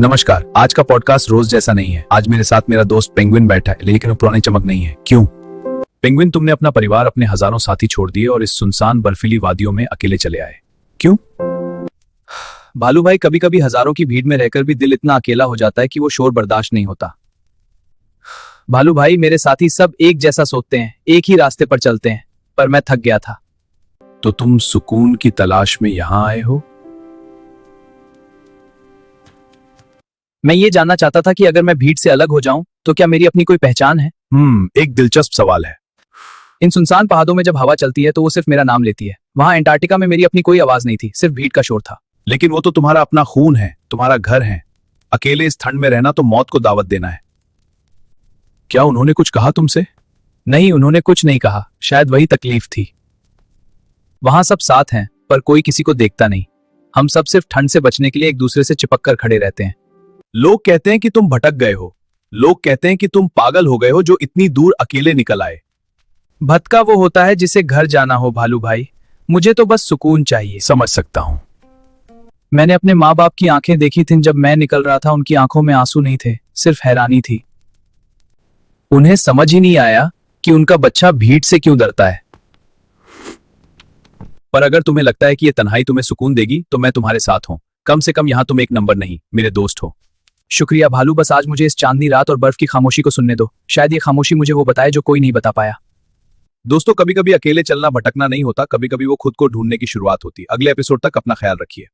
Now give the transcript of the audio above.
नमस्कार। आज का पॉडकास्ट रोज जैसा नहीं है। आज मेरे साथ मेरा दोस्त पेंगुइन बैठा है, लेकिन वो पुरानी चमक नहीं है। क्यों? पेंगुइन, तुमने अपना परिवार, अपने हजारों साथी छोड़ दिए और इस सुनसान बर्फीली वादियों में अकेले चले आए। क्यों? भालू भाई, कभी कभी हजारों की भीड़ में रहकर भी दिल इतना अकेला हो जाता है कि वो शोर बर्दाश्त नहीं होता। भालू भाई, मेरे साथी सब एक जैसा सोचते हैं, एक ही रास्ते पर चलते हैं, पर मैं थक गया था। तो तुम सुकून की तलाश में यहां आए हो? मैं ये जानना चाहता था कि अगर मैं भीड़ से अलग हो जाऊं तो क्या मेरी अपनी कोई पहचान है? एक दिलचस्प सवाल है। इन सुनसान पहाड़ों में जब हवा चलती है तो वो सिर्फ मेरा नाम लेती है। वहां अंटार्कटिका में मेरी अपनी कोई आवाज नहीं थी, सिर्फ भीड़ का शोर था। लेकिन वो तो तुम्हारा अपना खून है, तुम्हारा घर है। अकेले इस ठंड में रहना तो मौत को दावत देना है। क्या उन्होंने कुछ कहा तुमसे? नहीं, उन्होंने कुछ नहीं कहा। शायद वही तकलीफ थी। वहां सब साथ हैं, पर कोई किसी को देखता नहीं। हम सब सिर्फ ठंड से बचने के लिए एक दूसरे से चिपक कर खड़े रहते हैं। लोग कहते हैं कि तुम भटक गए हो। लोग कहते हैं कि तुम पागल हो गए हो जो इतनी दूर अकेले निकल आए। भटका वो होता है जिसे घर जाना हो भालू भाई। मुझे तो बस सुकून चाहिए। समझ सकता हूं। मैंने अपने माँ बाप की आंखें देखी थीं जब मैं निकल रहा था। उनकी आंखों में आंसू नहीं थे, सिर्फ हैरानी थी। उन्हें समझ ही नहीं आया कि उनका बच्चा भीड़ से क्यों डरता है। पर अगर तुम्हें लगता है कि ये तन्हाई तुम्हें सुकून देगी तो मैं तुम्हारे साथ हूं। कम से कम यहां तुम एक नंबर नहीं, मेरे दोस्त हो। शुक्रिया भालू, बस आज मुझे इस चांदनी रात और बर्फ की खामोशी को सुनने दो। शायद ये खामोशी मुझे वो बताए जो कोई नहीं बता पाया। दोस्तों, कभी कभी अकेले चलना भटकना नहीं होता, कभी कभी वो खुद को ढूंढने की शुरुआत होती है। अगले एपिसोड तक अपना ख्याल रखिए।